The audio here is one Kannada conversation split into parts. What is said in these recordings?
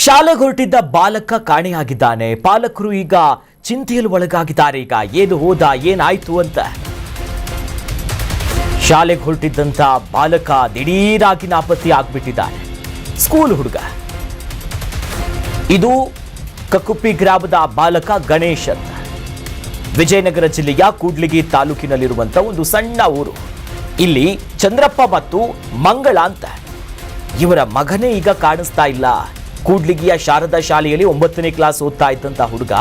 ಶಾಲೆಗೆ ಹೊರಟಿದ್ದ ಬಾಲಕ ಕಾಣೆಯಾಗಿದ್ದಾನೆ. ಪಾಲಕರು ಈಗ ಚಿಂತೆಯಲ್ಲಿ ಒಳಗಾಗಿದ್ದಾರೆ. ಈಗ ಏನು ಹೋದ, ಏನಾಯ್ತು ಅಂತ. ಶಾಲೆಗೆ ಹೊರಟಿದ್ದಂತ ಬಾಲಕ ದಿಢೀರಾಗಿ ನಾಪತ್ತೆ ಆಗ್ಬಿಟ್ಟಿದ್ದಾನೆ. ಸ್ಕೂಲ್ ಹುಡುಗ. ಇದು ಕಕ್ಕುಪ್ಪಿ ಗ್ರಾಮದ ಬಾಲಕ ಗಣೇಶ್ ಅಂತ. ವಿಜಯನಗರ ಜಿಲ್ಲೆಯ ಕೂಡ್ಲಿಗಿ ತಾಲೂಕಿನಲ್ಲಿರುವಂತ ಒಂದು ಸಣ್ಣ ಊರು. ಇಲ್ಲಿ ಚಂದ್ರಪ್ಪ ಮತ್ತು ಮಂಗಳ ಅಂತ ಇವರ ಮಗನೇ ಈಗ ಕಾಣಿಸ್ತಾ ಇಲ್ಲ. ಕೂಡ್ಲಿಗಿಯ ಶಾರದಾ ಶಾಲೆಯಲ್ಲಿ 9ನೇ ಕ್ಲಾಸ್ ಓದ್ತಾ ಇದ್ದಂತ ಹುಡುಗ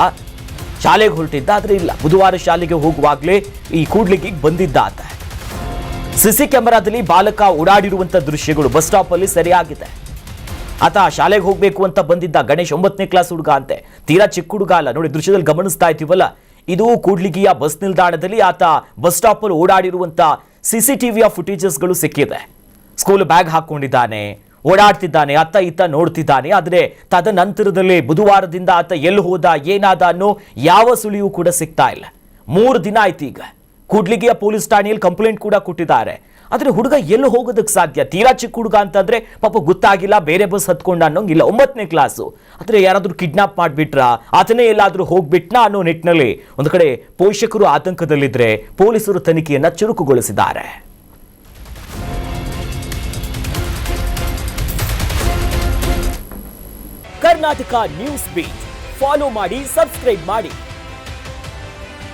ಶಾಲೆಗೆ ಹೊರಟಿದ್ದ, ಆದ್ರೆ ಇಲ್ಲ. ಬುಧವಾರ ಶಾಲೆಗೆ ಹೋಗುವಾಗಲೇ ಈ ಕೂಡ್ಲಿಗಿಗೆ ಬಂದಿದ್ದ ಆತ. ಸಿಸಿ ಕ್ಯಾಮೆರಾದಲ್ಲಿ ಬಾಲಕ ಓಡಾಡಿರುವಂತ ದೃಶ್ಯಗಳು ಬಸ್ ಸ್ಟಾಪ್ ಅಲ್ಲಿ ಸರಿಯಾಗಿದೆ. ಆತ ಶಾಲೆಗೆ ಹೋಗ್ಬೇಕು ಅಂತ ಬಂದಿದ್ದ ಗಣೇಶ್ 9ನೇ ಕ್ಲಾಸ್ ಹುಡುಗ ಅಂತೆ. ತೀರಾ ಚಿಕ್ಕ ಹುಡುಗ ಅಲ್ಲ. ನೋಡಿ, ದೃಶ್ಯದಲ್ಲಿ ಗಮನಿಸ್ತಾ ಇದ್ದೀವಲ್ಲ, ಇದು ಕೂಡ್ಲಿಗಿಯ ಬಸ್ ನಿಲ್ದಾಣದಲ್ಲಿ ಆತ ಬಸ್ ಸ್ಟಾಪ್ ಅಲ್ಲಿ ಓಡಾಡಿರುವಂತ ಸಿಸಿಟಿವಿಯ ಫುಟೇಜಸ್ಗಳು ಸಿಕ್ಕಿದೆ. ಸ್ಕೂಲ್ ಬ್ಯಾಗ್ ಹಾಕೊಂಡಿದ್ದಾನೆ, ಓಡಾಡ್ತಿದ್ದಾನೆ, ಅತ್ತ ಇತ್ತ ನೋಡ್ತಿದ್ದಾನೆ. ಆದರೆ ತದನಂತರದಲ್ಲಿ ಬುಧವಾರದಿಂದ ಆತ ಎಲ್ಲಿ ಹೋದ, ಏನಾದ ಅನ್ನೋ ಯಾವ ಸುಳಿವು ಕೂಡ ಸಿಗ್ತಾ ಇಲ್ಲ. 3 ದಿನ ಆಯ್ತು. ಈಗ ಕೂಡ್ಲಿಗಿಯ ಪೊಲೀಸ್ ಠಾಣೆಯಲ್ಲಿ ಕಂಪ್ಲೇಂಟ್ ಕೂಡ ಕೊಟ್ಟಿದ್ದಾರೆ. ಆದರೆ ಹುಡುಗ ಎಲ್ಲಿ ಹೋಗೋದಕ್ಕೆ ಸಾಧ್ಯ? ತೀರಾ ಚಿಕ್ಕ ಹುಡುಗ ಅಂತಂದ್ರೆ ಪಾಪ ಗೊತ್ತಾಗಿಲ್ಲ, ಬೇರೆ ಬಸ್ ಹತ್ಕೊಂಡ ಅನ್ನೋಂಗಿಲ್ಲ. 9ನೇ ಕ್ಲಾಸು. ಆದರೆ ಯಾರಾದ್ರೂ ಕಿಡ್ನಾಪ್ ಮಾಡಿಬಿಟ್ರ, ಆತನೇ ಎಲ್ಲಾದ್ರೂ ಹೋಗ್ಬಿಟ್ನಾ ಅನ್ನೋ ನಿಟ್ಟಿನಲ್ಲಿ ಒಂದು ಕಡೆ ಪೋಷಕರು ಆತಂಕದಲ್ಲಿದ್ರೆ ಪೊಲೀಸರು ತನಿಖೆಯನ್ನ ಚುರುಕುಗೊಳಿಸಿದ್ದಾರೆ. ಕರ್ನಾಟಕ ನ್ಯೂಸ್ ಬೀಟ್ ಫಾಲೋ ಮಾಡಿ, ಸಬ್ಸ್ಕ್ರೈಬ್ ಮಾಡಿ.